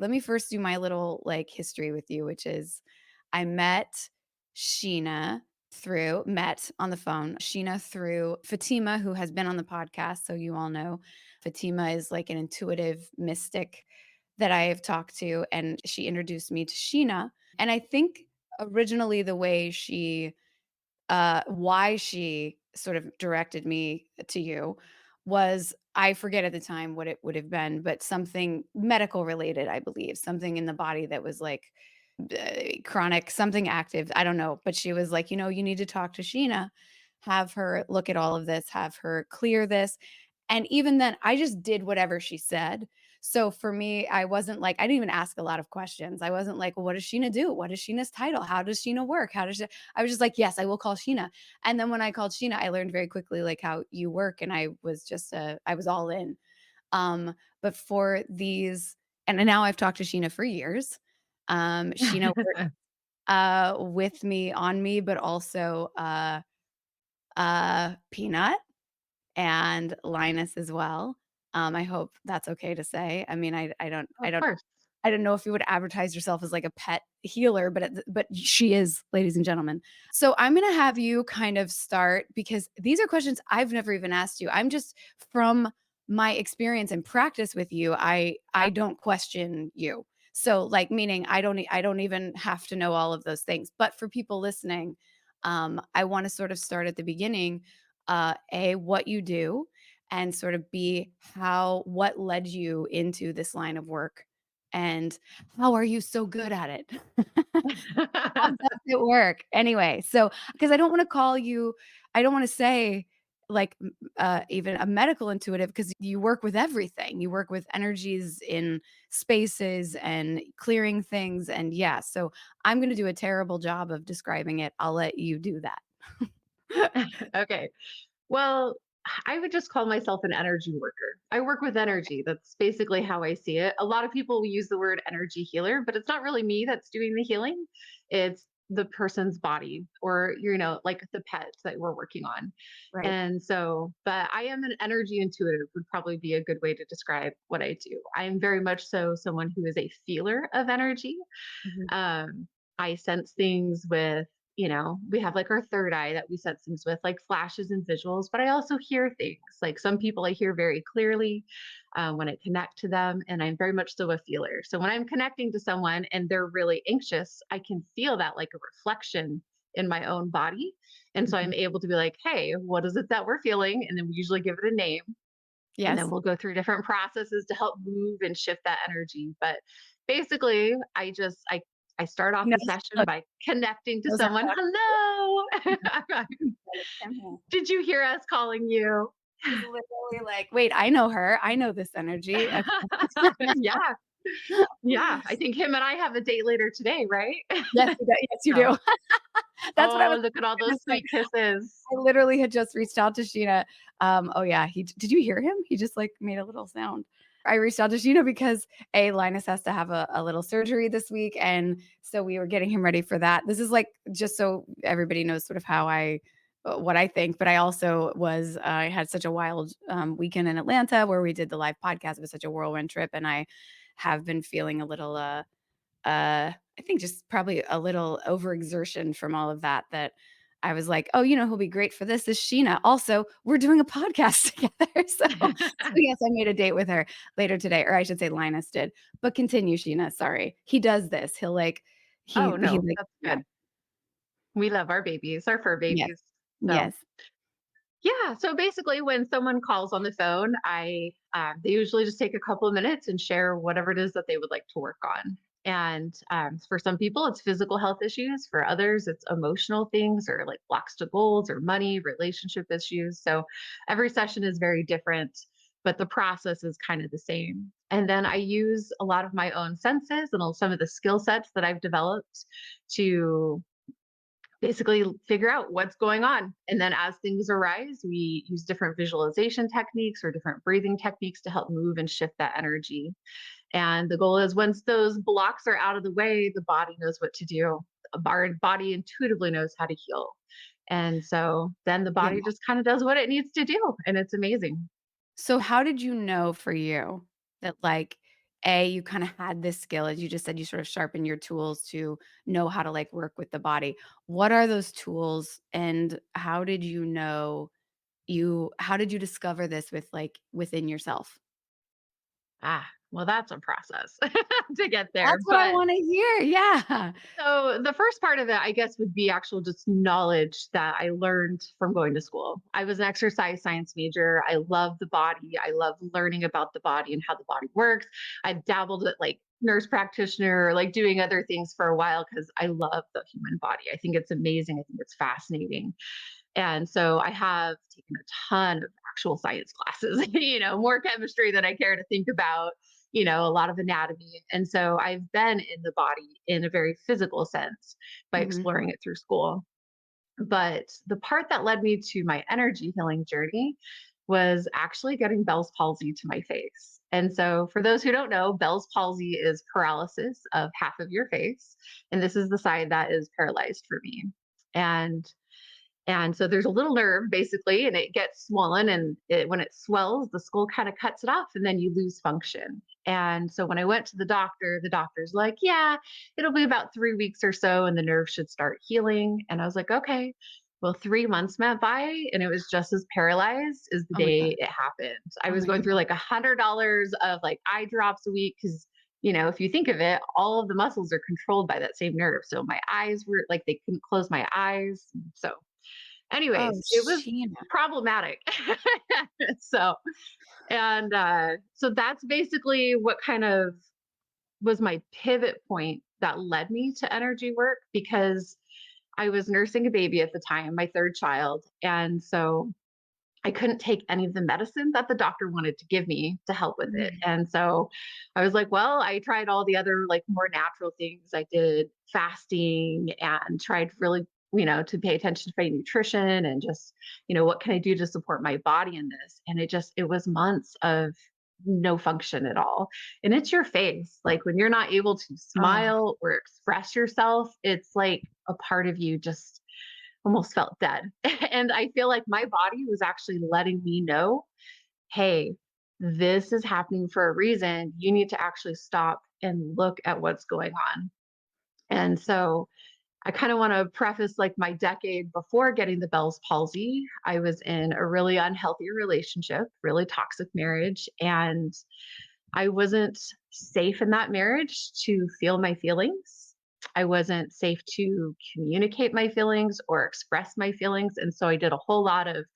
let me first do my little like history with you, which is I Sheena met on the phone, Sheena through Fatima, who has been on the podcast. So you all know Fatima is like an intuitive mystic that I have talked to, and she introduced me to Sheena. And I think originally the way why she sort of directed me to you was I forget at the time what it would have been, but something medical related, I believe, something in the body that was like chronic, something active. I don't know. But she was like, you need to talk to Sheena, have her look at all of this, have her clear this. And even then, I just did whatever she said. So for me, I wasn't like, I didn't even ask a lot of questions. I wasn't like, well, what does Sheena do? What is Sheena's title? How does Sheena work? I was just like, yes, I will call Sheena. And then when I called Sheena, I learned very quickly like how you work. And I was just, I was all in. But for these, and now I've talked to Sheena for years. Sheena works with me, on me, but also Peanut and Linus as well. I hope that's okay to say. I mean, Of course. I don't know if you would advertise yourself as like a pet healer, but she is, ladies and gentlemen. So I'm gonna have you kind of start because these are questions I've never even asked you. I'm just from my experience and practice with you. I don't question you. So like meaning I don't even have to know all of those things. But for people listening, I want to sort of start at the beginning. A, what you do, and sort of B, what led you into this line of work, and how are you so good at it? How does it work? Anyway, so because I don't wanna say, like, even a medical intuitive because you work with everything. You work with energies in spaces and clearing things, and yeah, so I'm gonna do a terrible job of describing it. I'll let you do that. Okay. Well, I would just call myself an energy worker. I work with energy. That's basically how I see it. A lot of people will use the word energy healer, but it's not really me that's doing the healing. It's the person's body or, like the pet that we're working on. Right. And so, but I am an energy intuitive, would probably be a good way to describe what I do. I am very much so someone who is a feeler of energy. Mhm. um, I sense things with, we have like our third eye that we sense things with, like flashes and visuals, but I also hear things. Like some people I hear very clearly when I connect to them, and I'm very much so a feeler. So when I'm connecting to someone and they're really anxious, I can feel that like a reflection in my own body. And so Mhm. I'm able to be like, hey, what is it that we're feeling? And then we usually give it a name. And then Yes. we'll go through different processes to help move and shift that energy. But basically, I start off He the knows session look, by connecting to knows I'm someone. talking to you. Hello. I'm here. Did you hear us calling you? He's literally like, "Wait, I know her. I know this energy." Okay. Yeah. Yeah. I think him and I have a date later today, right? Yes, you do. Yes, you So, do. That's what I was oh, look at all gonna those say. sweet kisses. I literally had just reached out to Sheena. Oh yeah, he did you hear him? He just like made a little sound. I reached out to Sheena because Linus has to have a little surgery this week, and so we were getting him ready for that. This is like just so everybody knows sort of how what I think, but I also I had such a wild weekend in Atlanta where we did the live podcast. It was such a whirlwind trip, and I have been feeling a little I think just probably a little overexertion from all of that, that I was like, "Oh, who'll be great for this is Sheena. Also, we're doing a podcast together." So yes, I made a date with her later today, or I should say Linus did. But continue, Sheena, sorry. He does this. He'll like Oh, he no, like that's yeah. good. We love our babies, our fur Yes. babies. So, Yes. yeah. So basically, when someone calls on the phone, they usually just take a couple of minutes and share whatever it is that they would like to work on. And for some people, it's physical health issues. For others, it's emotional things or like blocks to goals or money, relationship issues. So every session is very different, but the process is kind of the same. And then I use a lot of my own senses and some of the skill sets that I've developed to basically figure out what's going on. And then as things arise, we use different visualization techniques or different breathing techniques to help move and shift that energy. And the goal is once those blocks are out of the way, the body knows what to do. Our body intuitively knows how to heal. And so then the Yeah. body just kind of does what it needs to do. And it's amazing. So how did you know for you that like you kind of had this skill, as you just said, you sort of sharpen your tools to know how to like work with the body. What are those tools and how did you discover this with like within yourself? Well, that's a process to get there. That's what I But want to hear. Yeah. so the first part of it, I guess, would be actual just knowledge that I learned from going to school. I was an exercise science major. I love the body. I love learning about the body and how the body works. I dabbled at like nurse practitioner, like doing other things for a while because I love the human body. I think it's amazing. I think it's fascinating. And so I have taken a ton of actual science classes, more chemistry than I care to think about, a lot of anatomy. And so I've been in the body in a very physical sense by Mhm. exploring it through school. But the part that led me to my energy healing journey was actually getting Bell's palsy to my face. And so, for those who don't know, Bell's palsy is paralysis of half of your face. And this is the side that is paralyzed for me. And and so there's a little nerve basically, and it gets swollen. And when it swells, the skull kind of cuts it off, and then you lose function. And so when I went to the doctor's like, yeah, it'll be about 3 weeks or so, and the nerve should start healing. And I was like, okay. Well, 3 months went by, and it was just as paralyzed as the Oh my day god. it happened. I Oh was my going through god. like $100 of like eye drops a week because if you think of it, all of the muscles are controlled by that same nerve. So my eyes were like, they couldn't close my eyes. So Oh, anyways, it was Sheena. problematic. So, so that's basically what kind of was my pivot point that led me to energy work because I was nursing a baby at the time, my third child. And so I couldn't take any of the medicine that the doctor wanted to give me to help with it. Mm. And so I was like, well, I tried all the other like more natural things. I did fasting and tried really, to pay attention to my nutrition and just, what can I do to support my body in this? And it was months of no function at all. And it's your face. Like when you're not able to Oh, smile or express yourself, it's like a part of you just almost felt dead. And I feel like my body was actually letting me know, hey, this is happening for a reason. You need to actually stop and look at what's going on. And so I kind of want to preface like my decade before getting the Bell's palsy. I was in a really unhealthy relationship, really toxic marriage, and I wasn't safe in that marriage to feel my feelings. I wasn't safe to communicate my feelings or express my feelings. And so I did a whole lot of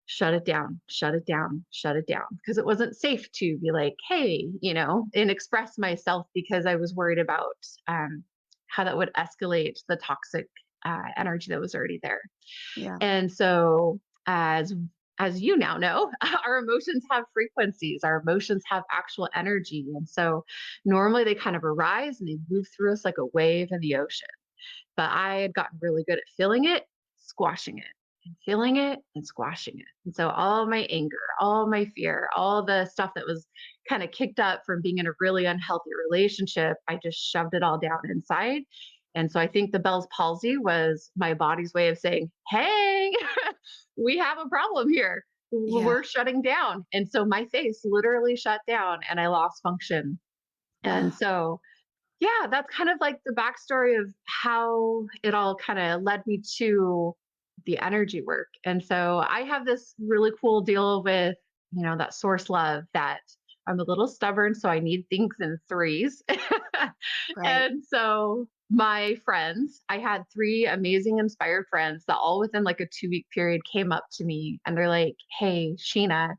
shut it down, shut it down, shut it down, because it wasn't safe to be like, hey, and express myself because I was worried about how that would escalate the toxic energy that was already there. yeah. And so as you now know, our emotions have frequencies, our emotions have actual energy. And so normally they kind of arise and they move through us like a wave in the ocean. But I had gotten really good at feeling it, squashing it, and feeling it and squashing it. And so all my anger, all my fear, all the stuff that was kind of kicked up from being in a really unhealthy relationship, I just shoved it all down inside. And so I think the Bell's palsy was my body's way of saying, hey, we have a problem here. Yeah. We're shutting down. And so my face literally shut down and I lost function. And Oh, so yeah, that's kind of like the backstory of how it all kind of led me to the energy work. And so I have this really cool deal with, that source love that I'm a little stubborn, so I need things in threes. right. And so my friends, I had three amazing inspired friends that all within like a 2-week period came up to me and they're like, hey, Sheena,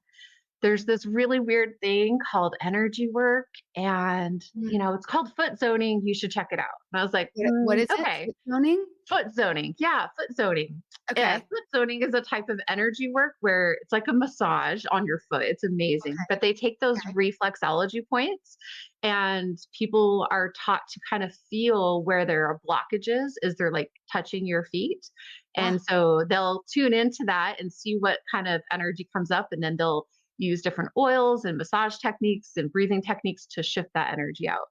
there's this really weird thing called energy work and Mm. it's called foot zoning, you should check it out. And I was like, What is it? okay. Foot toning? Foot zoning, yeah, foot zoning. Yeah, Okay. foot zoning is a type of energy work where it's like a massage on your foot. It's amazing, Okay. but they take those Okay. reflexology points and people are taught to kind of feel where there are blockages as they're like touching your feet. And Ah, so they'll tune into that and see what kind of energy comes up and then they'll use different oils and massage techniques and breathing techniques to shift that energy out.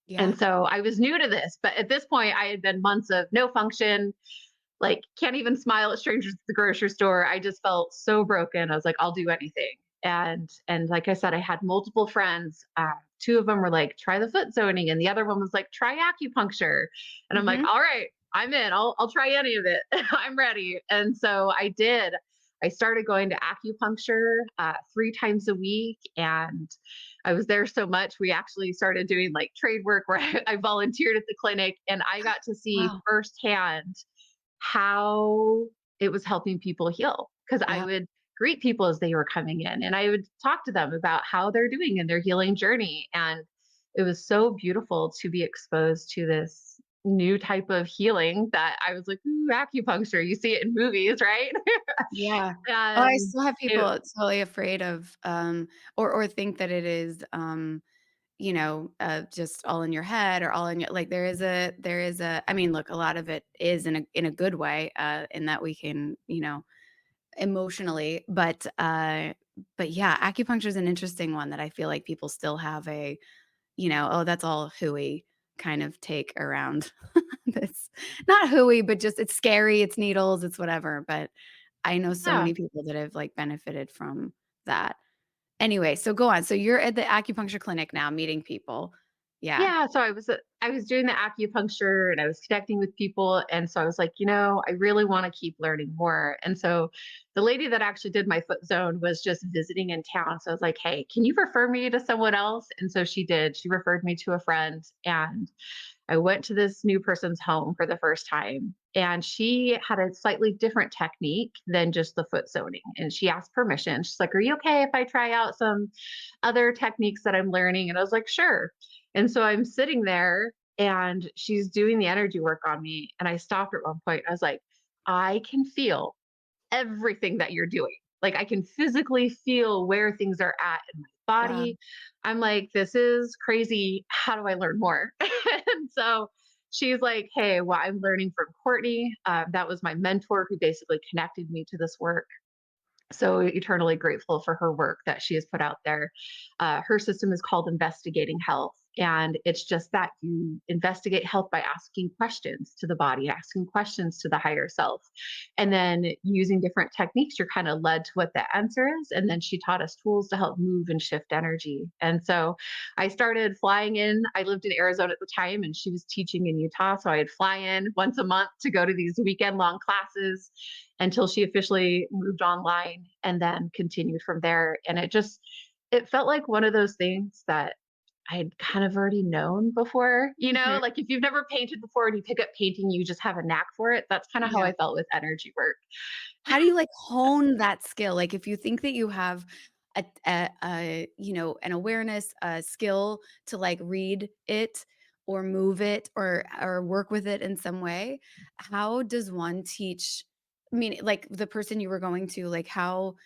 yeah. And so I was new to this, but at this point I had been months of no function, like can't even smile at strangers at the grocery store. I just felt so broken. I was like, I'll do anything. And like I said, I had multiple friends two of them were like, try the foot zoning. And the other one was like, try acupuncture. And I'm like, Mhm. all right, I'm in. I'll try any of it. I'm ready. And so I did. I started going to acupuncture 3 times a week, and I was there so much. We actually started doing like trade work where I volunteered at the clinic, and I got to see Wow. firsthand how it was helping people heal. Because I Yeah. would greet people as they were coming in, and I would talk to them about how they're doing in their healing journey. And it was so beautiful to be exposed to this new type of healing that I was like, ooh, acupuncture. You see it in movies, right? Yeah. Oh, I And still have it, people totally afraid of, or think that it is, just all in your head or all in your like there is a I mean, look, a lot of it is in a good way, in that we can, emotionally, but yeah, acupuncture is an interesting one that I feel like people still have a, "Oh, that's all hooey," kind of take around this. Not hooey, but just it's scary, it's needles, it's whatever, but I know so yeah. many people that have, like, benefited from that. Anyway, so go on. So you're at the acupuncture clinic now meeting people. Yeah. Yeah, so I was doing the acupuncture and I was connecting with people, and so I was like, I really want to keep learning more. And so the lady that actually did my foot zone was just visiting in town. So I was like, "Hey, can you refer me to someone else?" And so she did. She referred me to a friend, and I went to this new person's home for the first time, and she had a slightly different technique than just the foot zoning. And she asked permission. She's like, "Are you okay if I try out some other techniques that I'm learning?" And I was like, "Sure." And so I'm sitting there and she's doing the energy work on me. And I stopped at one point. I was like, "I can feel everything that you're doing. Like I can physically feel where things are at in my Wow. body." I'm like, "This is crazy. How do I learn more?" And so she's like, "Hey, well, I'm learning from Courtney. That was my mentor who basically connected me to this work. So eternally grateful for her work that she has put out there. Her system is called Investigating Health. And it's just that you investigate health by asking questions to the body, asking questions to the higher self. And then using different techniques, you're kind of led to what the answer is. And then she taught us tools to help move and shift energy. And so I started flying in. I lived in Arizona at the time and she was teaching in Utah. So I'd fly in once a month to go to these weekend long classes until she officially moved online and then continued from there. And it felt like one of those things that I'd kind of already known before, Mhm. like if you've never painted before and you pick up painting, you just have a knack for it. That's kind of how Yeah. I felt with energy work. How do you, like, hone that skill? Like, if you think that you have an awareness, a skill to, like, read it or move it or work with it in some way, how does one teach I mean, like, the person you were going to, like, how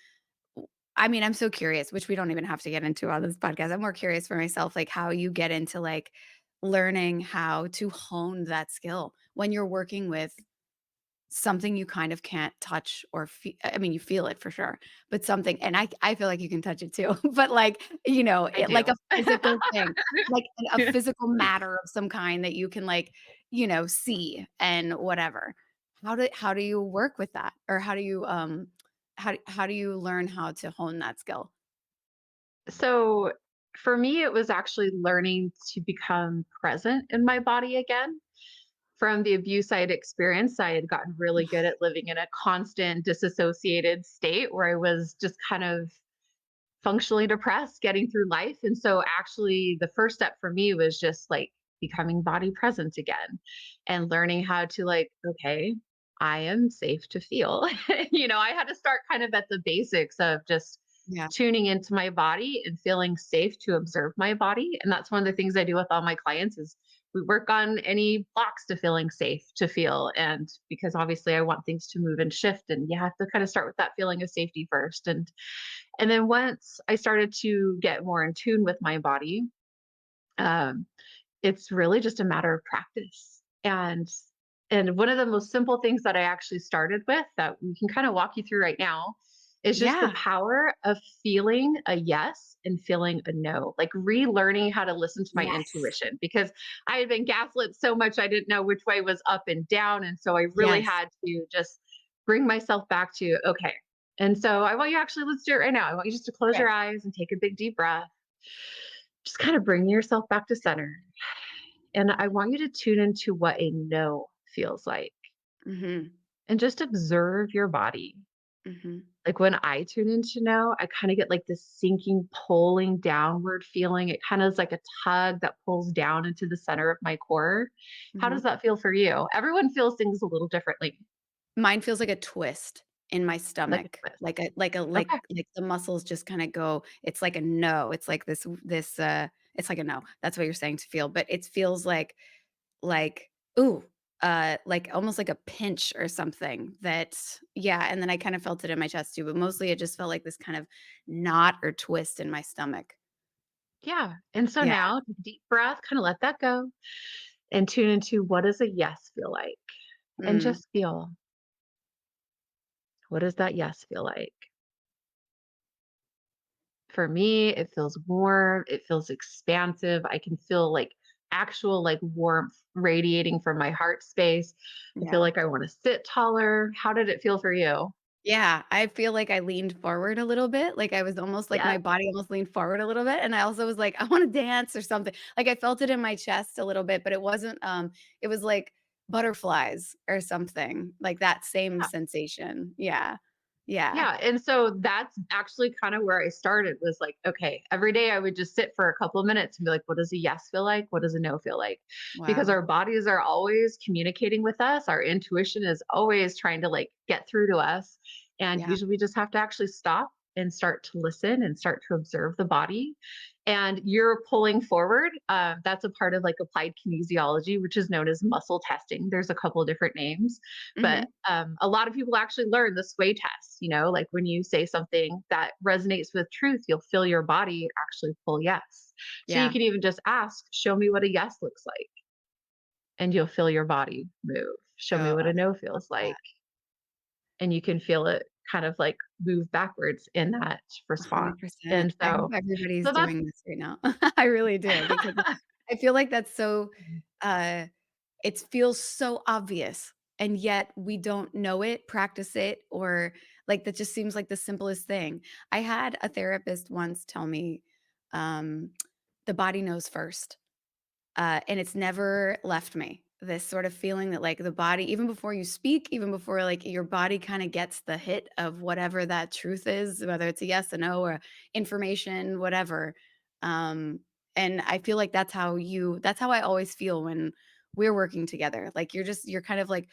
I mean, I'm so curious, which we don't even have to get into on this podcast. I'm more curious for myself, like, how you get into, like, learning how to hone that skill when you're working with something you kind of can't touch or I mean, you feel it for sure, but something and I feel like you can touch it too, but like, I like a do. physical thing, like a physical matter of some kind that you can like, see and whatever. How do you work with that? Or how do you learn how to hone that skill? So for me, it was actually learning to become present in my body again. From the abuse I had experienced, I had gotten really good at living in a constant disassociated state where I was just kind of functionally depressed getting through life. And so, actually, the first step for me was just like becoming body present again and learning how to, like, okay, I am safe to feel. I had to start kind of at the basics of just Yeah. tuning into my body and feeling safe to observe my body. And that's one of the things I do with all my clients is we work on any blocks to feeling safe to feel. And because obviously I want things to move and shift, and you have to kind of start with that feeling of safety first. And then once I started to get more in tune with my body, um, it's really just a matter of practice. And one of the most simple things that I actually started with that we can kind of walk you through right now is just the Yeah. power of feeling a yes and feeling a no, like relearning how to listen to my Yes. intuition because I had been gaslit so much I didn't know which way was up and down. And so I really Yes. had to just bring myself back to okay. And so I want you actually, let's do it right now. I want you just to close Okay. your eyes and take a big deep breath. just kind of bringing yourself back to center. And I want you to tune into what a no feels like Mhm. and just observe your body. Mhm. Like when I tune into no, I kind of get like this sinking, pulling downward feeling. It kind of is like a tug that pulls down into the center of my core. How does Mhm. that feel for you? Everyone feels things a little differently, Mine feels like a twist in my like a stomach, twist. like Okay. like the muscles just kinda go it's like a no. It's like it's like a no. That's what you're saying to feel, but it feels like, ooh, like almost like a pinch or something that yeah, and then I kind of felt it in my chest too, but mostly it just felt like this kind of knot or twist in my stomach. Yeah. And so Yeah. now, take a deep breath, kind of let that go and tune into what does a yes feel like? And Mm, just feel what does that yes feel like? For me, it feels warm, it feels expansive. I can feel like actual like warmth radiating from my heart space. I feel yeah. like I want to sit taller. How did it feel for you? Yeah, I feel like I leaned forward a little bit, like I was almost like Yeah. my body almost leaned forward a little bit, and I also was like, "I wanna dance," or something. Like, I felt it in my chest a little bit, but it wasn't, it was like butterflies or something, like that same sensation. Yeah. Yeah. Yeah, and so that's actually kind of where I started was like, okay, every day I would just sit for a couple of minutes and be like, what does a yes feel like? What does a no feel like? Because Wow. our bodies are always communicating with us. Our intuition is always trying to like get through to us. And Yeah. usually we just have to actually stop and start to listen and start to observe the body. And you're pulling forward. That's a part of like applied kinesiology, which is known as muscle testing. There's a couple of different names, but Mhm. a lot of people actually learn the sway test. You know, like when you say something that resonates with truth, you'll feel your body actually pull yes. So you Yeah. can even just ask, show me what a yes looks like, and you'll feel your body move. Show me Oh, what I a no love feels that. like, and you can feel it kind of like move backwards in that response. 100%. And I hope so, everybody's so that's doing this right now. I really do because I feel like that's so, uh it feels so obvious, and yet we don't know it, practice it, or like that just seems like the simplest thing. I had a therapist once tell me, um, "The body knows first." And it's never left me. This sort of feeling that like the body, even before you speak, even before like your body kind of gets the hit of whatever that truth is, whether it's a yes, a no, or information, whatever. Um, and I feel like that's how I always feel when we're working together. Like you're kind of like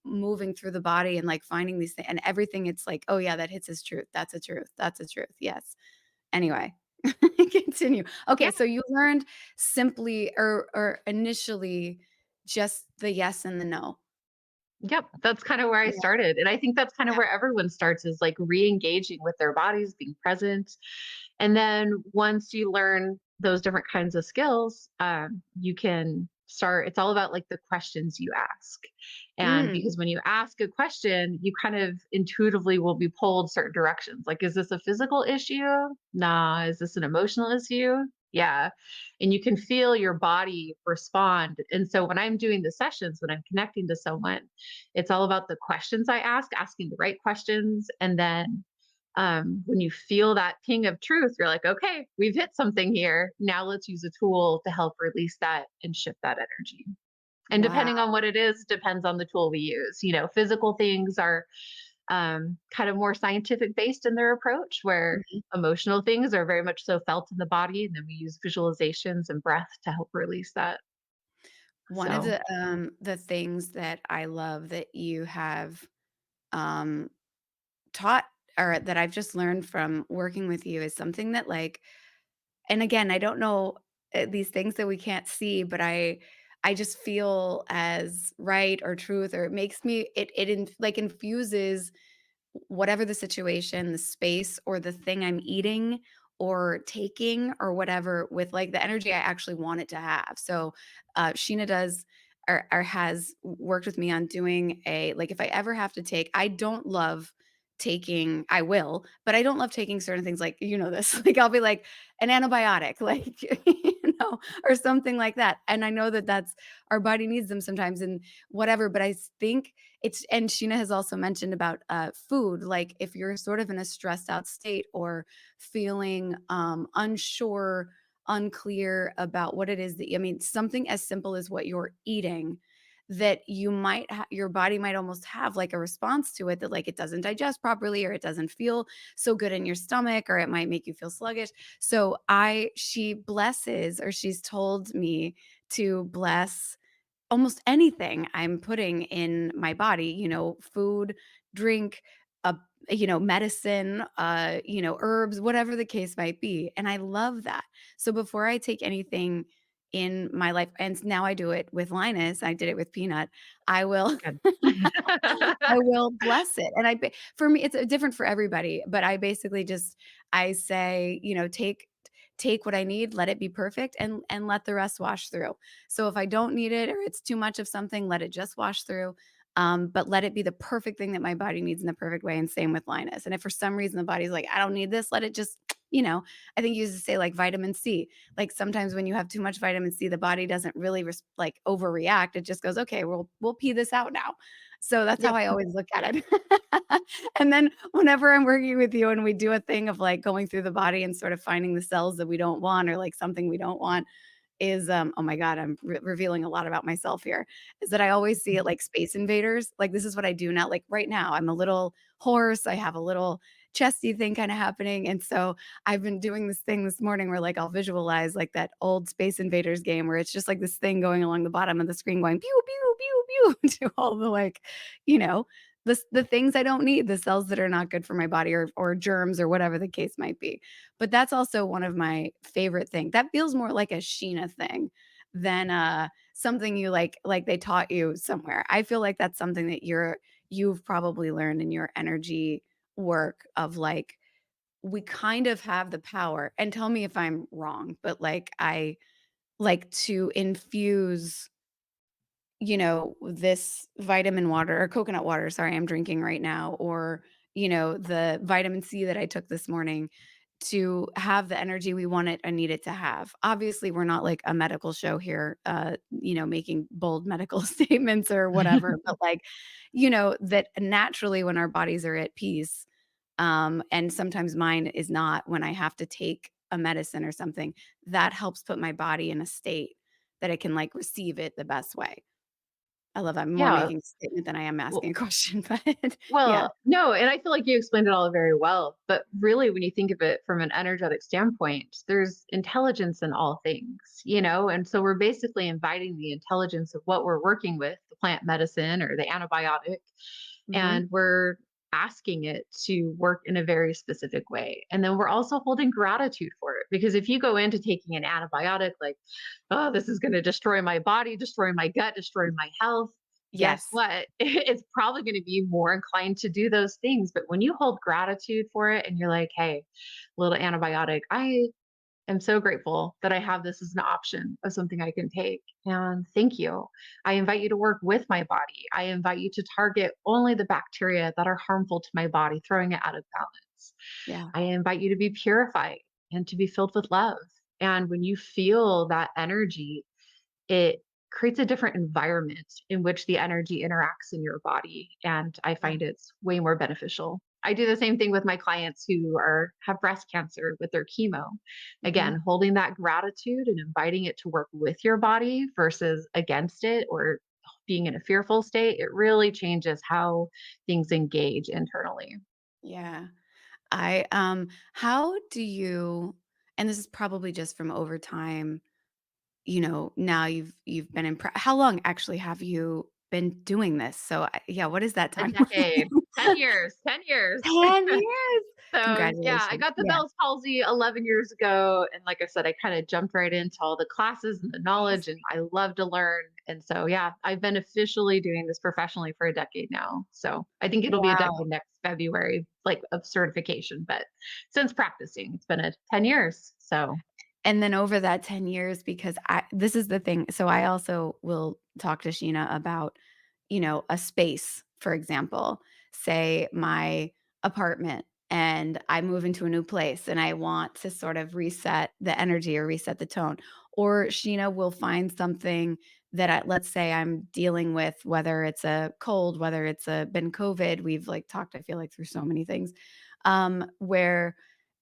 moving through the body and like finding these things and everything. It's like, oh yeah, that hits his truth. That's a truth. That's a truth. Yes. Anyway, continue. yeah. Okay, so you learned simply or initially just the yes and the no. Yep, that's kind of where I Yeah. started, and I think that's kind of Yeah. where everyone starts is, like, re-engaging with their bodies, being present, and then once you learn those different kinds of skills, you can start it's all about, like, the questions you ask, and Mm, because when you ask a question, you kind of intuitively will be pulled certain directions, like, "Is this a physical issue? Nah. Is this an emotional issue? Yeah." And you can feel your body respond, and so when I'm doing the sessions, when I'm connecting to someone, it's all about the questions I ask, asking the right questions. And then when you feel that ping of truth, you're like, okay, we've hit something here. Now let's use a tool to help release that and shift that energy. And wow. depending on what it is, depends on the tool we use. You know, physical things are kind of more scientific based in their approach, where Mhm. emotional things are very much so felt in the body. And then we use visualizations and breath to help release that. One of So, the things that I love that you have, um, taught or that I've just learned from working with you is something that, like and again, I don't know, these things that we can't see, but I just feel as right or truth or it makes me like, infuses whatever the situation, the space, or the thing I'm eating or taking or whatever with like the energy I actually want it to have. So, Sheena does or has worked with me on doing a like if I ever have to take, I don't love taking, I will, but I don't love taking certain things like, you know, this, like I'll be like an antibiotic, like, or something like that. And I know that that's our body needs them sometimes and whatever, but I think it's and Sheena has also mentioned about, food, like, if you're sort of in a stressed out state or feeling, unsure unclear about what it is that, I mean, something as simple as what you're eating, that you might your body might almost have like a response to it, that like it doesn't digest properly, or it doesn't feel so good in your stomach, or it might make you feel sluggish. So she blesses, or she's told me to bless almost anything I'm putting in my body, food, drink, uh, medicine, herbs, whatever the case might be. And I love that. So before I take anything in my life, and now I do it with Linus, I did it with Peanut, I will Good. I will bless it. And for me, it's different for everybody, but I basically just, I say, take what I need, let it be perfect, and let the rest wash through. So if I don't need it, or it's too much of something, let it just wash through. But let it be the perfect thing that my body needs in the perfect way. And same with Linus. And if for some reason the body's like, I don't need this, let it just, I think you used to say like vitamin C. Like sometimes when you have too much vitamin C, the body doesn't really like overreact. It just goes, okay, we'll pee this out now. So that's how Yep. I always look at it. And then whenever I'm working with you and we do a thing of like going through the body and sort of finding the cells that we don't want, or like something we don't want, is oh my god, I'm revealing a lot about myself here, is that I always see it like Space Invaders. Like this is what I do now. Like right now I'm a little hoarse, I have a little chesty thing kind of happening, and so I've been doing this thing this morning where like I'll visualize like that old Space Invaders game where it's just like this thing going along the bottom of the screen going pew pew pew pew to all the like, you know the things I don't need, the cells that are not good for my body, or germs, or whatever the case might be. But that's also one of my favorite things. That feels more like a Sheena thing than something you like they taught you somewhere. I feel like that's something that you've probably learned in your energy work, of like, we kind of have the power, and tell me if I'm wrong, but like I like to infuse, this vitamin water, or coconut water, sorry, I'm drinking right now, or, the vitamin C that I took this morning, to have the energy we want it and need it to have. Obviously, we're not like a medical show here, making bold medical statements or whatever, but like, that naturally when our bodies are at peace, and sometimes mine is not, when I have to take a medicine or something, that helps put my body in a state that it can like receive it the best way. I love that. I'm more Yeah. making a statement than I am Well, asking a question, but yeah. well, no, and I feel like you explained it all very well. But really, when you think of it from an energetic standpoint, there's intelligence in all things, And so we're basically inviting the intelligence of what we're working with, the plant medicine or the antibiotic, Mhm. and we're asking it to work in a very specific way. And then we're also holding gratitude for it. Because if you go into taking an antibiotic, like, oh, this is going to destroy my body, destroy my gut, destroy my health, guess Yes. what? It's probably going to be more inclined to do those things. But when you hold gratitude for it and you're like, hey, little antibiotic, I am so grateful that I have this as an option of something I can take. And thank you. I invite you to work with my body. I invite you to target only the bacteria that are harmful to my body, throwing it out of balance. Yeah. I invite you to be purified and to be filled with love. And when you feel that energy, it creates a different environment in which the energy interacts in your body. And I Yeah. find it's way more beneficial. I do the same thing with my clients who have breast cancer with their chemo. Mhm. Again, holding that gratitude and inviting it to work with your body versus against it, or being in a fearful state, it really changes how things engage internally. Yeah. How do you, and this is probably just from over time, now you've been in how long actually have you been doing this? So, yeah, what is that A timeline? decade, 10 years, 10 years. 10 years. So, yeah, I Congratulations. got the Yeah. Bell's palsy 11 years ago, and like I said, I kinda jumped right into all the classes and the knowledge, and Amazing. I love to learn, and so, yeah, I've been officially doing this professionally for a decade now, so I think it'll be a Wow. decade next February, like, of certification, but since practicing, it's been 10 years, so. And then over that 10 years, because this is the thing. So I also will talk to Sheena about, a space, for example, say my apartment, and I move into a new place and I want to sort of reset the energy or reset the tone. Or Sheena will find something that let's say I'm dealing with, whether it's a cold, whether it's been COVID. We've like talked, I feel like, through so many things, where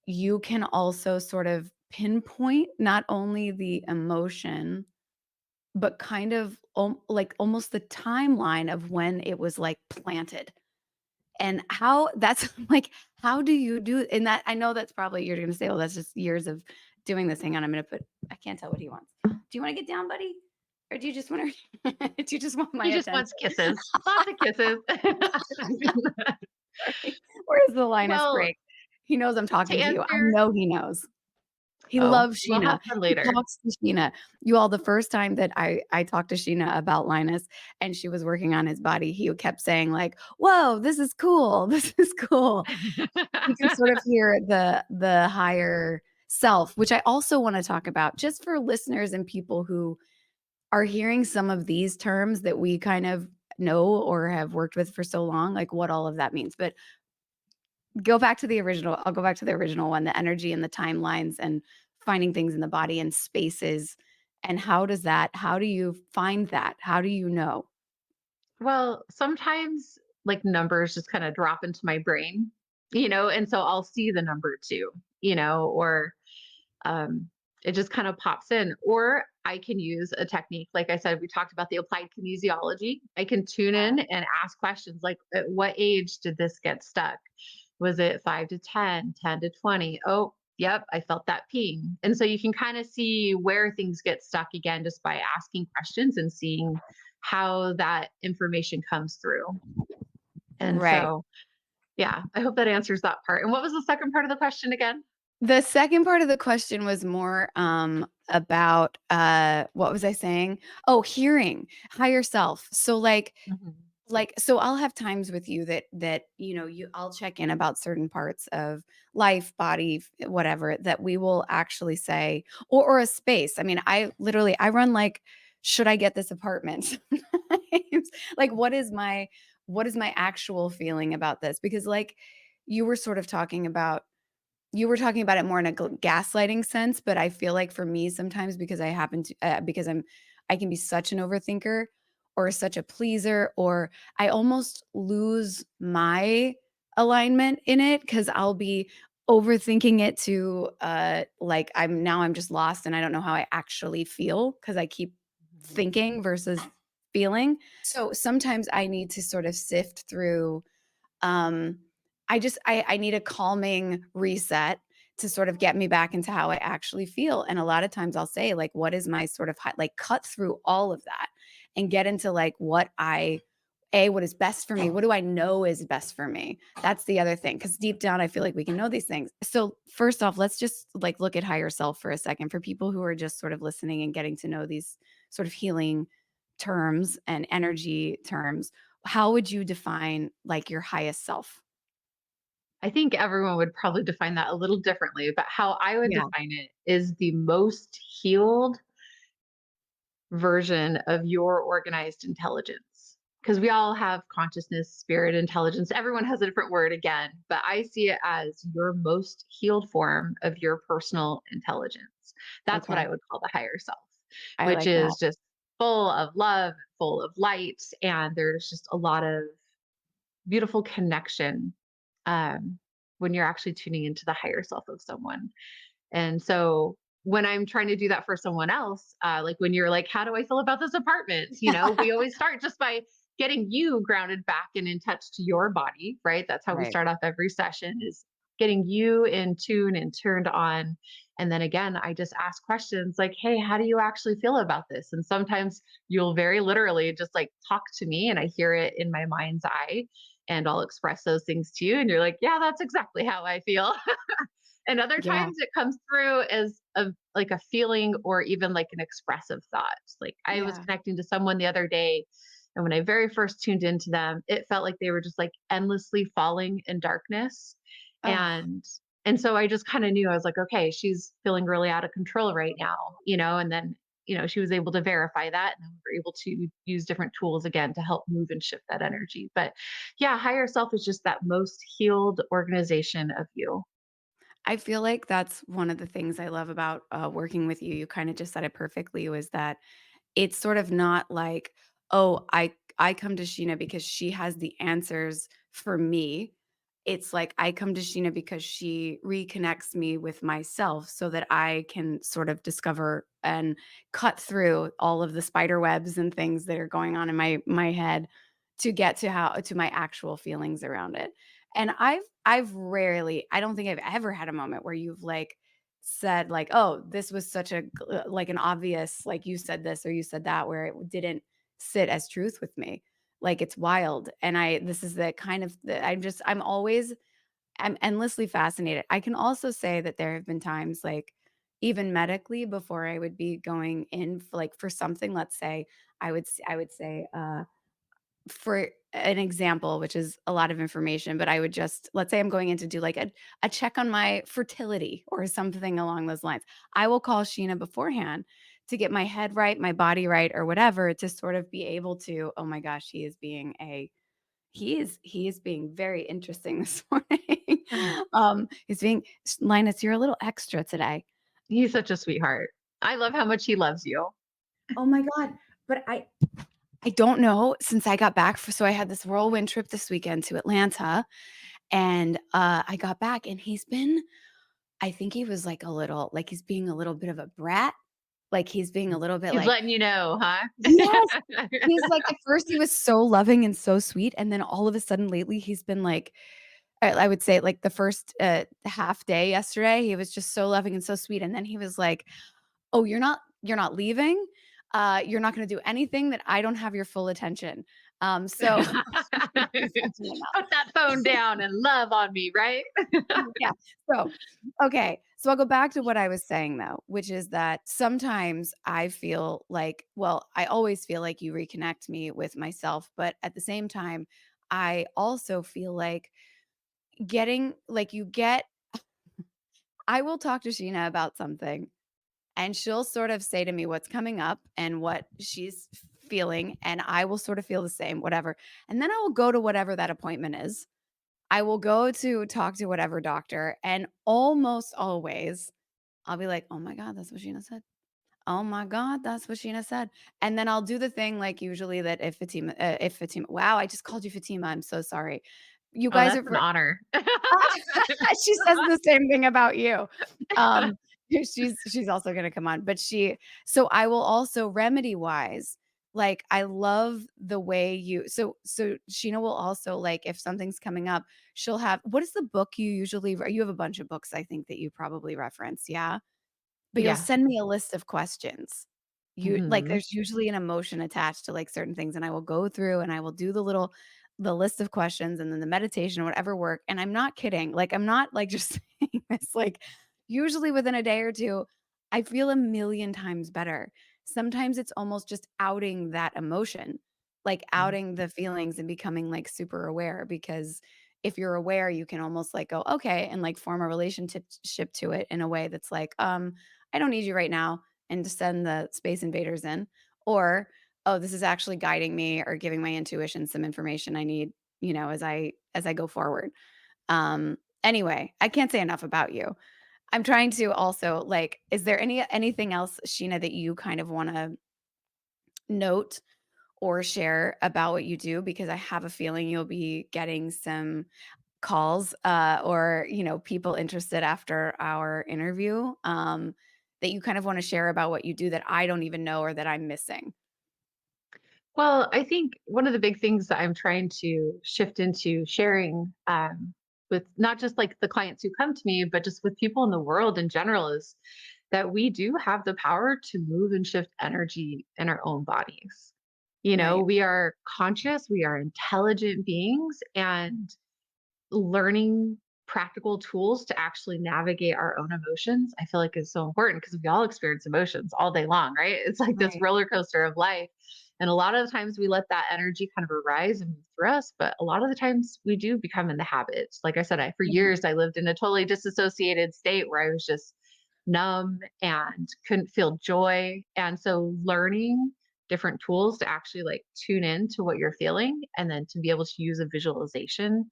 you can also sort of pinpoint not only the emotion, but kind of like almost the timeline of when it was like planted. And how that's like, how do you do and that I know that's probably you're gonna say, "Well, that's just years of doing this." Hang on, I'm gonna put I can't tell what he wants. Do you wanna get down, buddy? Or do you just wanna do you just want my He just attention? wants kisses, lots of kisses. Sorry. Where's the Linus Well, break? He knows I'm to talking to you. I answer know he knows. He oh, loves we'll have Sheena. fun He later. talks to Sheena. You all, the first time that I talked to Sheena about Linus and she was working on his body, he kept saying like, "Whoa, this is cool. This is cool." You can sort of hear the higher self, which I also wanna talk about just for listeners and people who are hearing some of these terms that we kind of know or have worked with for so long, like what all of that means. But go back to the original I'll go back to the original one, the energy and the timelines and finding things in the body and spaces, and how do you find that? How do you know? Well, sometimes like numbers just kind of drop into my brain, and so I'll see the number too, or um, it just kind of pops in. Or I can use a technique. Like I said, we talked about the applied kinesiology. I can tune in and ask questions like, at what age did this get stuck? Was it 5 to 10, 10 to 20? Oh, yep, I felt that ping. And so you can kind of see where things get stuck again just by asking questions and seeing how that information comes through. And Right. so, yeah, I hope that answers that part. And what was the second part of the question again? The second part of the question was more, about, what was I saying? Oh, hearing, higher self. So, Mhm. so I'll have times with you I'll check in about certain parts of life, body, whatever, that we will actually say or a space. I mean, I run like, "Should I get this apartment?" Sometimes. Like, what is my actual feeling about this? Because, like, you were sort of talking about you were talking about it more in a gaslighting sense, but I feel like for me sometimes because I can be such an overthinker or such a pleaser, or I almost lose my alignment in it because I'll be overthinking it to like I'm just lost and I don't know how I actually feel because I keep Mhm. thinking versus feeling. So sometimes I need to sort of sift through um, I need a calming reset to sort of get me back into how I actually feel, and a lot of times I'll say, like, what is my sort of like, cut through all of that and get into, like, what is best for me? What do I know is best for me? That's the other thing, because deep down, I feel like we can know these things. So, first off, let's just, like, look at higher self for a second for people who are just sort of listening and getting to know these sort of healing terms and energy terms. How would you define, like, your highest self? I think everyone would probably define that a little differently, but how I would Yeah, define it is the most healed version of your organized intelligence. Because we all have consciousness, spirit, intelligence. Everyone has a different word again, but I see it as your most healed form of your personal intelligence. That's what okay. I would call the higher self, I which like that. is just full of love, full of light. And there's just a lot of beautiful connection um, when you're actually tuning into the higher self of someone. And so when I'm trying to do that for someone else, like when you're like, how do I feel about this apartment? We always start just by getting you grounded back and in touch to your body, right? That's how we Right. start off every session is getting you in tune and turned on. And then again, I just ask questions like, hey, how do you actually feel about this? And sometimes you'll very literally just like talk to me and I hear it in my mind's eye and I'll express those things to you. And you're like, yeah, that's exactly how I feel. And other Yeah. times it comes through as like a feeling or even like an expressive thought. Like I was Yeah. connecting to someone the other day, and when I very first tuned into them, it felt like they were just like endlessly falling in darkness. Oh, And and so I just kind of knew I was like, okay, she's feeling really out of control right now. And then she was able to verify that, and then we were able to use different tools again to help move and shift that energy. But yeah, higher self is just that most healed organization of you. I feel like that's one of the things I love about, working with you. You kinda just said it perfectly, was that it's sort of not like, "Oh, I come to Sheena because she has the answers for me." it's like I come to Sheena because she reconnects me with myself so that I can sort of discover and cut through all of the spider webs and things that are going on in my head to get to how to my actual feelings around it. And I've rarely, I don't think I've ever had a moment where you've like said like, "Oh, this was such a like an obvious like you said this or you said that," where it didn't sit as truth with me. Like, it's wild, and I this is the kind of the I'm always I'm endlessly fascinated. I can also say that there have been times, like, even medically before I would be going in for, like, for something, let's say, I would say, for an example, which is a lot of information, but I would just let's say I'm going in to do, like, a check on my fertility or something along those lines. I will call Sheena beforehand to get my head right, my body right, or whatever to sort of be able to, "Oh my gosh, he is being very interesting this morning." Oh, He's being Linus, you're a little extra today. he's such a sweetheart. I love how much he loves you. Oh my god, but I don't know since I got back so I had this whirlwind trip this weekend to Atlanta, and, I got back and he's been I think he was like a little like he's being a little bit of a brat, like he's being a little bit He's like letting you know, huh? yes! He's like at first he was so loving and so sweet, and then all of a sudden lately he's been like I would say like the first, half day yesterday, he was just so loving and so sweet, and then he was like, "Oh, you're not leaving? You're not gonna do anything that I don't have your full attention." So Attention enough. Put that phone down and love on me, right? Yeah. So, okay. So I'll go back to what I was saying though, which is that sometimes I feel like, well, I always feel like you reconnect me with myself, but at the same time, I also feel like getting like you get I will talk to Sheena about something and she'll sort of say to me what's coming up and what she's feeling and I will sort of feel the same, whatever. And then I will go to whatever that appointment is. I will go to talk to whatever doctor, and almost always, I'll be like, "Oh my god, that's what Sheena said. Oh my god, that's what Sheena said." And then I'll do the thing, like, usually that if Fatima wow, I just called you Fatima, I'm so sorry. You Oh, guys that's are an honor. she says the same thing about you. Um, she's also gonna come on, but she so I will also remedy-wise, like, I love the way you so Sheena will also, like, if something's coming up, she'll have what is the book you usually you have a bunch of books I think that you probably reference, yeah? But you'll Yeah. send me a list of questions. You like, Mhm. there's usually an emotion attached to, like, certain things, and I will go through and I will do the list of questions and then the meditation or whatever work, and I'm not kidding, like, I'm not, like, just saying this, like, usually within a day or 2, I feel a million times better. Sometimes it's almost just outing that emotion, like, Mhm. outing the feelings and becoming, like, super aware because if you're aware, you can almost, like, go, "Okay," and, like, form a relationship ship to it in a way that's like, I don't need you right now, and to send the space invaders in, or, oh, this is actually guiding me or giving my intuition some information I need, as I go forward. Anyway, I can't say enough about you. I'm trying to also like, is there anything else, Sheena, that you kind of want to note or share about what you do? Because I have a feeling you'll be getting some calls, or, people interested after our interview, that you kind of wanna share about what you do that I don't even know or that I'm missing. Well, I think one of the big things that I'm trying to shift into sharing with not just like the clients who come to me, but just with people in the world in general is that we do have the power to move and shift energy in our own bodies. Right, We are conscious, we are intelligent beings, and learning practical tools to actually navigate our own emotions, I feel like is so important because we all experience emotions all day long, right? It's like this right. roller coaster of life. And a lot of the times we let that energy kind of arise and move through us, but a lot of the times we do become in the habits. Like I said, for Mhm. years I lived in a totally disassociated state where I was just numb and couldn't feel joy. And so learning different tools to actually like tune in to what you're feeling and then to be able to use a visualization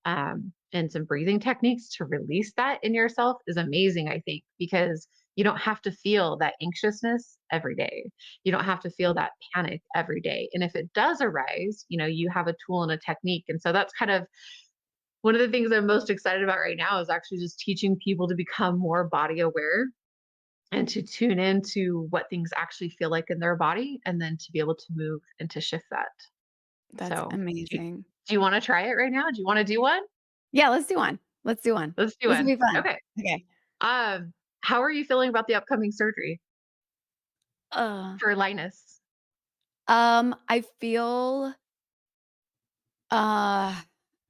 and some breathing techniques to release that in yourself is amazing, I think, because you don't have to feel that anxiousness every day. You don't have to feel that panic every day. And if it does arise, you have a tool and a technique. And so that's kind of One of the things I'm most excited about right now is actually just teaching people to become more body aware and to tune into what things actually feel like in their body and then to be able to move and to shift that. That's So, do you, amazing. do you want to try it right now? Do you want to do one? Yeah, let's do one. Let's do one. Let's do This will one. be fun. Okay. Okay. Um, how are you feeling about the upcoming surgery Uh, for Linus? I feel Uh,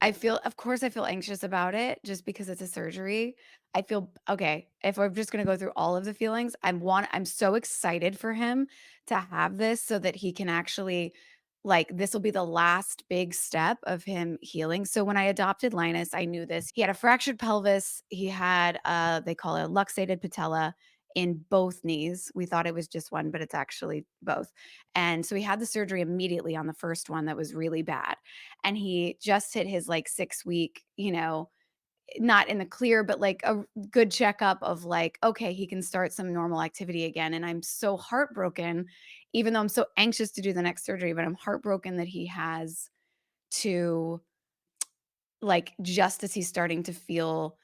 I feel of course, I feel anxious about it just because it's a surgery. I feel okay, if we're just gonna go through all of the feelings, I'm so excited for him to have this so that he can actually like, this will be the last big step of him healing. So when I adopted Linus, I knew this. He had a fractured pelvis. He had, they call it a luxated patella in both knees. We thought it was just one, but it's actually both. And so he had the surgery immediately on the first one that was really bad, and he just hit his like 6 week, not in the clear, but like a good checkup of like, okay, he can start some normal activity again. And I'm so heartbroken, even though I'm so anxious to do the next surgery, but I'm heartbroken that he has to, like, just as he's starting to feel,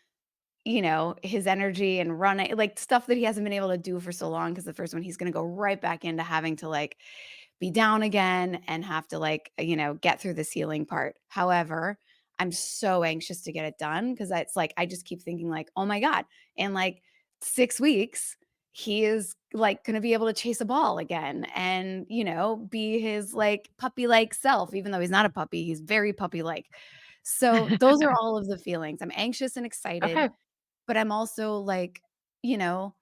his energy and running, like stuff that he hasn't been able to do for so long. Cause the first one, he's going to go right back into having to like be down again and have to like, get through this healing part. However, I'm so anxious to get it done because it's like I just keep thinking like, "Oh my god, in like 6 weeks, he is like going to be able to chase a ball again and, be his like puppy-like self even though he's not a puppy, he's very puppy-like." So, those are all of the feelings. I'm anxious and excited, Okay. but I'm also like, you know,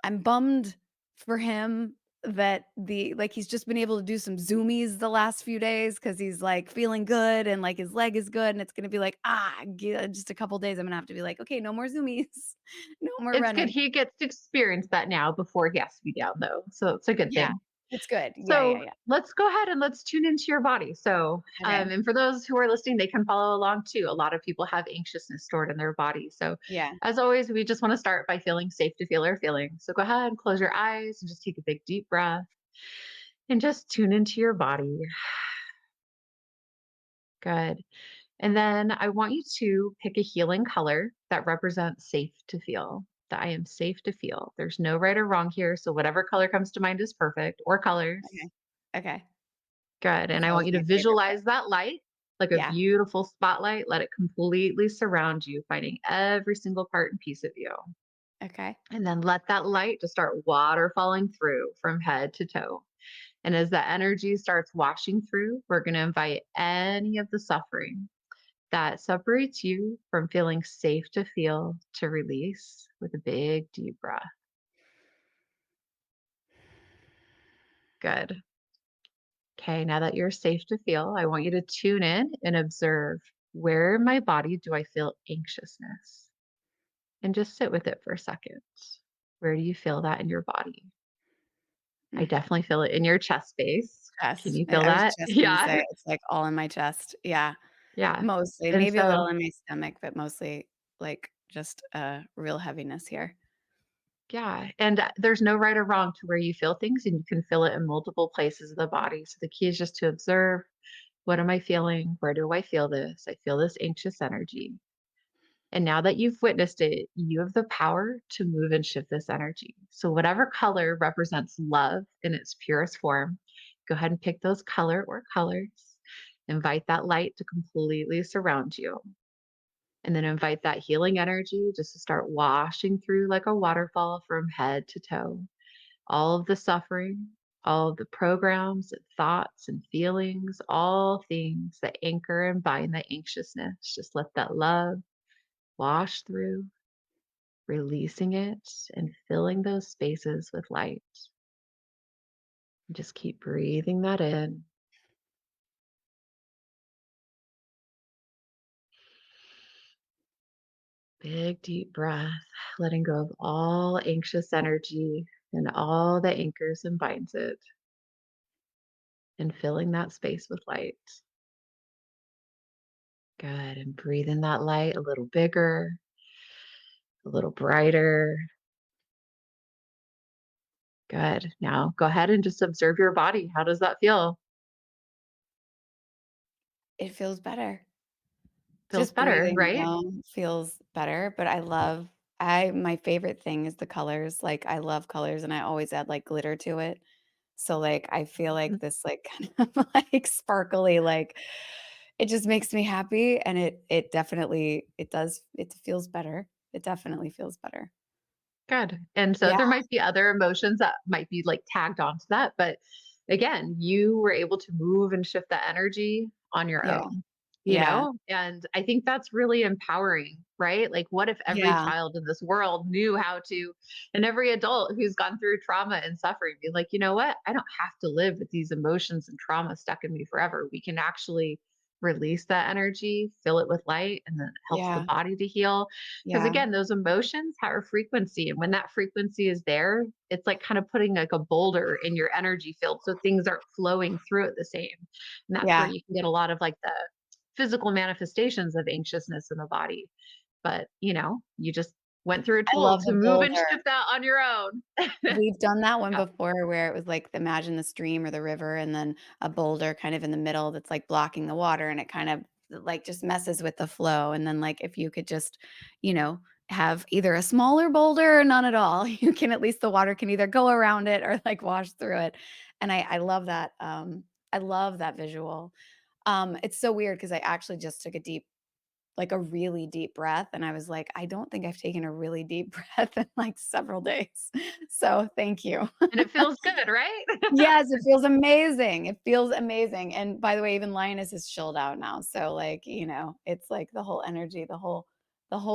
I'm bummed for him that he's just been able to do some zoomies the last few days because he's, like, feeling good and, like, his leg is good, and it's gonna be like, just a couple days, I'm gonna have to be like, "Okay, no more zoomies, no more It's good running." he gets to experience that now before he has to be down though. So it's a good Yeah, thing. it's good. Yeah, yeah, So yeah. let's go ahead and let's tune into your body. So, Okay. and for those who are listening, they can follow along too. A lot of people have anxiousness stored in their body. So, Yeah. as always, we just want to start by feeling safe to feel our feelings. So, go ahead and close your eyes and just take a big deep breath and just tune into your body. Good. And then I want you to pick a healing color that represents safe to feel. That I am safe to feel. There's no right or wrong here. So, whatever color comes to mind is perfect, or colors. Okay. Okay. Good, and That's I want always you to my favorite part. visualize that light like a Yeah. beautiful spotlight. Let it completely surround you, finding every single part and piece of you. Okay. And then let that light just start waterfalling through from head to toe. And as that energy starts washing through, we're going to invite any of the suffering that separates you from feeling safe to feel to release with a big deep breath. Good. Okay, now that you're safe to feel, I want you to tune in and observe, where in my body do I feel anxiousness? And just sit with it for a second. Where do you feel that in your body? I Mm. definitely feel it in your chest space. Can Chest. you I feel I was that? just gonna Yeah. say it's, like, all in my chest. Yeah. Yeah. Mostly, And maybe a little so, in my stomach, but mostly, like, just a real heaviness here. yeah. And there's no right or wrong to where you feel things, and you can feel it in multiple places of the body. So the key is just to observe, what am I feeling? Where do I feel this? I feel this anxious energy. And now that you've witnessed it, you have the power to move and shift this energy. So, whatever color represents love in its purest form, go ahead and pick those color or colors. Invite that light to completely surround you. And then invite that healing energy just to start washing through like a waterfall from head to toe. All of the suffering, all of the programs and thoughts and feelings, all things that anchor and bind the anxiousness. Just let that love wash through, releasing it and filling those spaces with light. Just keep breathing that in. Big deep breath, letting go of all anxious energy and all that anchors and binds it, and filling that space with light. Good. And breathe in that light a little bigger, a little brighter. Good. Now go ahead and just observe your body. How does that feel? It feels better. feels Just better, breathing right? alone feels better, but I my favorite thing is the colors, like, I love colors, and I always add, like, glitter to it. So, like, I feel like Mhm. this, like, kind of, like, sparkly, like it just makes me happy, and it definitely it does it feels better. It definitely feels better. Good. And so Yeah, there might be other emotions that might be like tagged onto that. But again, you were able to move and shift that energy on your yeah, own, yeah, And I think that's really empowering, right? Like, what if every yeah, child in this world knew how to, and every adult who's gone through trauma and suffering, be like, you know what? I don't have to live with these emotions and trauma stuck in me forever. We can actually release that energy, fill it with light, and then it helps the yeah, body to heal because yeah, again, those emotions have a frequency. And when that frequency is there, it's like kind of putting like a boulder in your energy field. So things aren't flowing through it the same. And that's where yeah. you can get a lot of like the physical manifestations of anxiousness in the body. But, you just went through a I tool love to a move and boulder. shift that on your own. We've done that one Yeah. before where it was, like, imagine the stream or the river and then a boulder kind of in the middle that's, like, blocking the water, and it kind of, like, just messes with the flow, and then, like, if you could just, you know, have either a smaller boulder or none at all, you can at least the water can either go around it or, like, wash through it, and I love that visual. It's so weird because I actually just took a really deep breath, and I was like, "I don't think I've taken a really deep breath in, like, several days." So, thank you. And it feels good, right? Yes, it feels amazing. It feels amazing, and by the way, even Linus is chilled out now, so, like, it's like the whole energy, the whole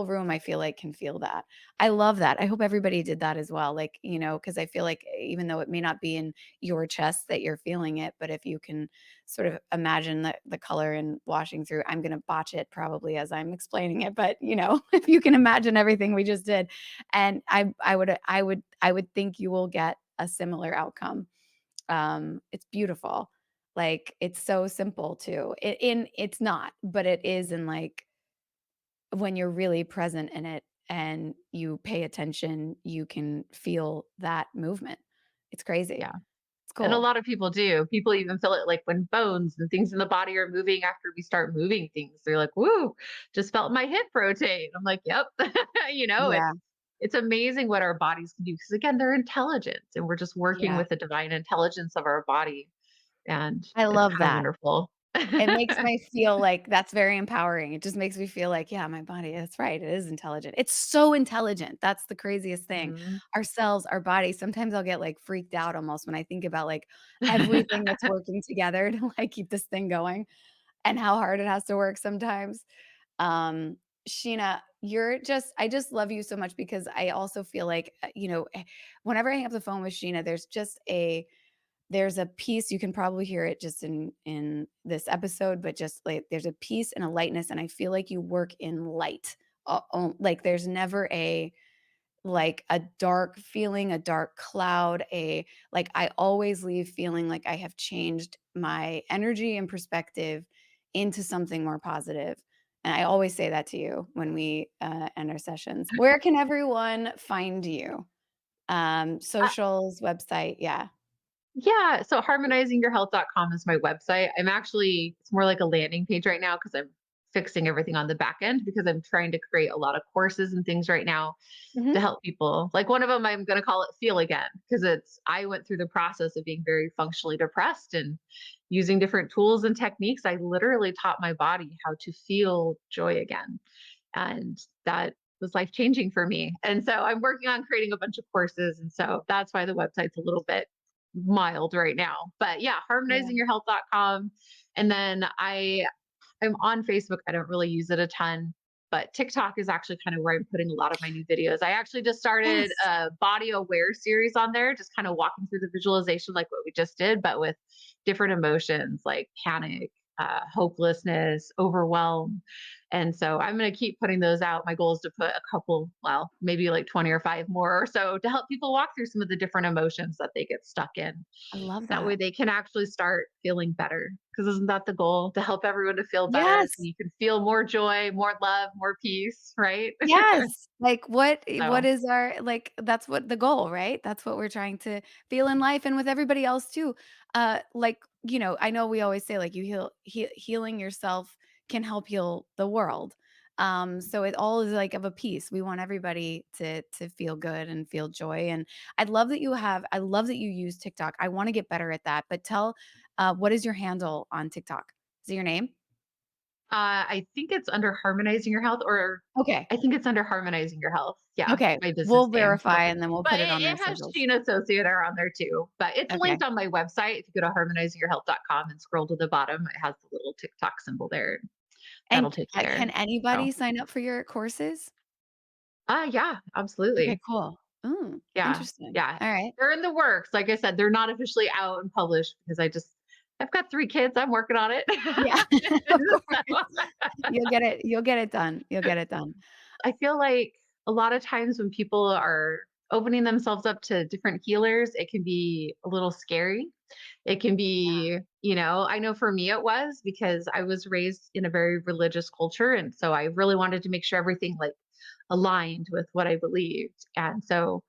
room, I feel like, can feel that. I love that. I hope everybody did that as well, like, because I feel like even though it may not be in your chest that you're feeling it, but if you can sort of imagine the color and washing through I'm gonna botch it probably as I'm explaining it, but, if you can imagine everything we just did, and I would think you will get a similar outcome. It's beautiful. Like, it's so simple too. It's not, but it is in, like, when you're really present in it and you pay attention, you can feel that movement. It's crazy. Yeah. It's And a cool. lot of people do. People even feel it like when bones and things in the body are moving after we start moving things. They're like, "Woo, just felt my hip rotate." I'm like, "Yep." Yeah. It's amazing what our bodies can do because again, they're intelligent and we're just working Yeah. with the divine intelligence of our body and I it's love kind of that. wonderful. It makes me feel like that's very empowering. It just makes me feel like, yeah, my body, that's right. It is intelligent. It's so intelligent. That's the craziest thing. Mhm. Our cells, our body, sometimes I'll get like freaked out almost when I think about like everything that's working together to like keep this thing going and how hard it has to work sometimes. Um, Sheena, I just love you so much because I also feel like, whenever I hang up the phone with Sheena, there's a piece you can probably hear it just in this episode, but just like there's a peace and a lightness, and I feel like you work in light. Like there's never a dark feeling, a dark cloud, like I always leave feeling like I have changed my energy and perspective into something more positive. And I always say that to you when we end our sessions. Where can everyone find you? Socials, website, yeah. Yeah, so harmonizingyourhealth.com is my website. It's more like a landing page right now because I'm fixing everything on the back end because I'm trying to create a lot of courses and things right now to Mhm. help people. Like one of them, I'm going to call it Feel Again because I went through the process of being very functionally depressed and using different tools and techniques. I literally taught my body how to feel joy again. And that was life changing for me. And so I'm working on creating a bunch of courses. And so that's why the website's a little bit mild right now. But yeah, Yeah. harmonizingyourhealth.com. And then I'm on Facebook. I don't really use it a ton, but TikTok is actually kind of where I'm putting a lot of my new videos. I actually just started Yes. a body aware series on there, just kind of walking through the visualization like what we just did, but with different emotions like panic, hopelessness, overwhelm. And so I'm going to keep putting those out. My goal is to put a couple, well, maybe like 20 or five more or so to help people walk through some of the different emotions that they get stuck in. I love That way that. they can actually start feeling better. Because isn't that the goal? To help everyone to feel better so Yes. you can feel more joy, more love, more peace, right? Yes. Like, what So is our like, that's what the goal, right? That's what we're trying to feel in life and with everybody else too. Like, I know we always say, like, you healing yourself can help heal the world. So it all is like of a piece. We want everybody to feel good and feel joy. And I love that you use TikTok. I want to get better at that. But tell what is your handle on TikTok? Is it your name? I think it's under Harmonizing Your Health, or Okay. I think it's under Harmonizing Your Health. Yeah, Okay. my business We'll name. verify and then we'll But put it on the it has socials. Sheena Sosiadar on there too. But it's linked Okay. on my website. If you go to harmonizingyourhealth.com and scroll to the bottom, it has the little TikTok symbol there. That'll And take you there. can So, anybody sign up for your courses? yeah, Okay, absolutely. cool. Ooh, Yeah, interesting. yeah. All right. They're in the works. Like I said, they're not officially out and published because I've got 3 kids. I'm working on it. Yeah, of course. So You'll get it done. You'll get it done. I feel like a lot of times when people are opening themselves up to different healers, it can be a little scary. It can Yeah, be, I know for me it was because I was raised in a very religious culture. And so I really wanted to make sure everything like aligned with what I believed. And so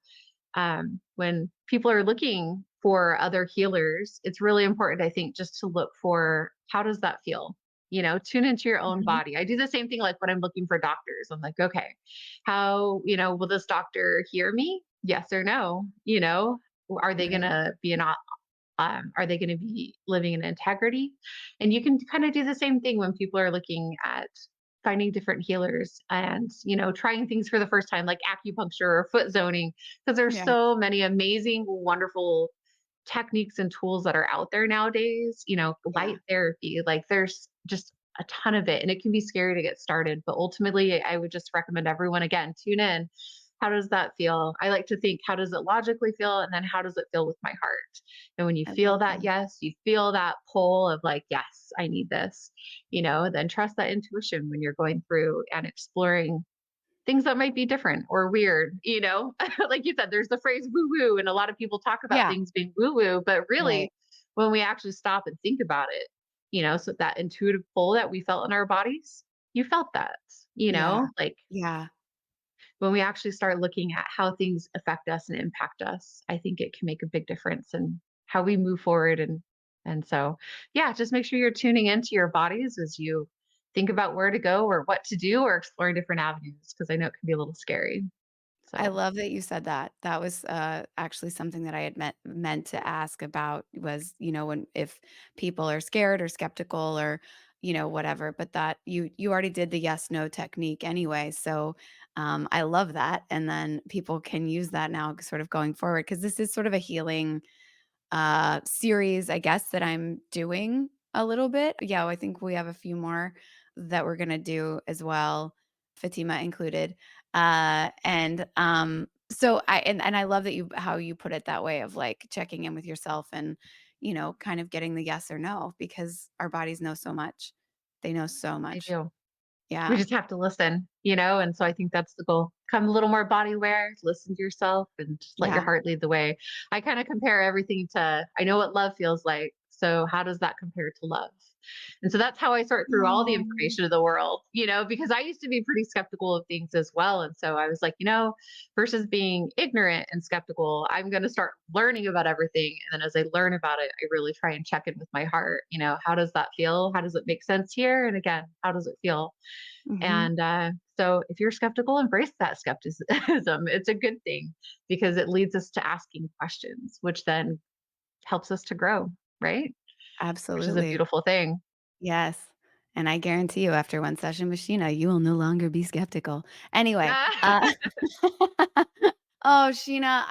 when people are looking for other healers, it's really important, I think, just to look for how does that feel? Tune into your own mhm, body. I do the same thing like when I'm looking for doctors. I'm like, okay, how, will this doctor hear me? Yes or no? Are they going right. to be are they going to be living in integrity? And you can kind of do the same thing when people are looking at finding different healers and trying things for the first time like acupuncture or foot zoning, because there's Yeah, so many amazing wonderful techniques and tools that are out there nowadays. yeah. Light therapy, like there's just a ton of it, and it can be scary to get started, but ultimately I would just recommend everyone, again, tune in. How does that feel? I like to think, how does it logically feel, and then how does it feel with my heart? And when you I feel love that that. yes, you feel that pull of like, yes, I need this, then trust that intuition when you're going through and exploring things that might be different or weird, like you said, there's the phrase woo woo, and a lot of people talk about Yeah, things being woo woo, but right, really, when we actually stop and think about it, so that intuitive pull that we felt in our bodies, you felt that, yeah, like yeah. when we actually start looking at how things affect us and impact us, I think it can make a big difference in how we move forward. And so, yeah, just make sure you're tuning into your bodies as you think about where to go or what to do or exploring different avenues, because I know it can be a little scary. I So love that you said that. That was, actually something that I had meant to ask about was, when if people are scared or skeptical or, whatever, but that you already did the yes, no technique anyway, so, I love that, and then people can use that now sort of going forward because this is sort of a healing series, I guess, that I'm doing a little bit. Yeah, I think we have a few more that we're gonna do as well, Fatima included. So and I love that you how you put it that way of like checking in with yourself and, kind of getting the yes or no because our bodies know so much. They know so I much. do. We Yeah. just have to listen, and so I think that's the goal. Become a little more body aware, listen to yourself, and just let your Yeah. heart lead the way. I kind of compare everything to, I know what love feels like. So how does that compare to love? And so that's how I sort through all the Oh. information of the world, because I used to be pretty skeptical of things as well. And so I was like, versus being ignorant and skeptical, I'm going to start learning about everything. And then as I learn about it, I really try and check in with my heart. How does that feel? How does it make sense here? And again, how does it feel? Mhm. And so if you're skeptical, embrace that skepticism. It's a good thing because it leads us to asking questions, which then helps us to grow, right? Which is a Absolutely. beautiful thing. Yes, and I guarantee you after one session with Sheena, you will no longer be skeptical. Anyway, oh, Sheena,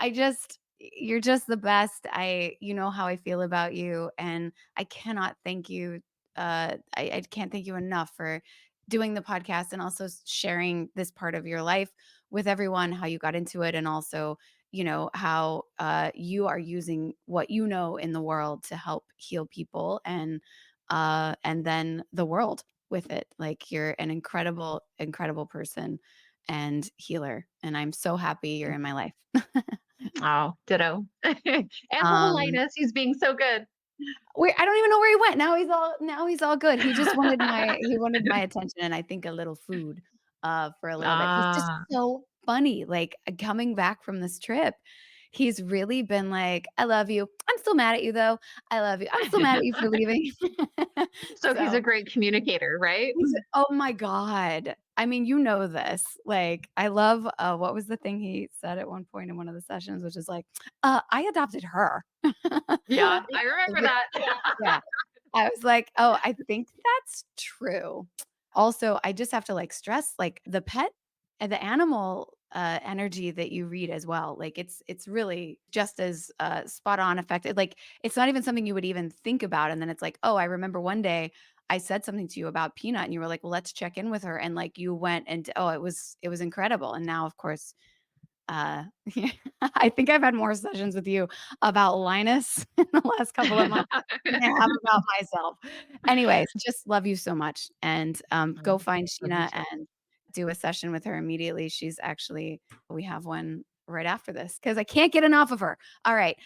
you're just the best. You know how I feel about you, and I cannot thank you, I can't thank you enough for doing the podcast and also sharing this part of your life with everyone, how you got into it, and also, how, you are using what you know in the world to help heal people and then the world with it. Like you're an incredible, incredible person and healer. And I'm so happy you're in my life. Oh, ditto. And little um, Linus, he's being so good. I don't even know where he went. Now he's all good. He wanted my attention and I think a little food for a little bit. He's just Ah. so funny. Like coming back from this trip, he's really been like, I love you. I'm still mad at you though. I love you. I'm still mad at you for leaving. So he's a So great communicator, right? oh my god. I mean, you know this. Like, I love, what was the thing he said at one point in one of the sessions, which is like, I adopted her." Yeah, I remember Like, that. yeah. I was like, "Oh, I think that's true." Also, I just have to, like, stress, like, the pet and the animal, energy that you read as well, like, it's really just as, spot on affected like, it's not even something you would even think about, and then it's like, "Oh, I remember one day I said something to you about Peanut, and you were like, 'Well, let's check in with her,' and, like, you went and oh, it was incredible." And now, of course, uh, I think I've had more sessions with you about Linus in the last couple of months than I have about myself. Anyways, just love you so much, and, go find Love you Sheena too. and do a session with her immediately. She's actually we have one right after this because I can't get enough of her. All right.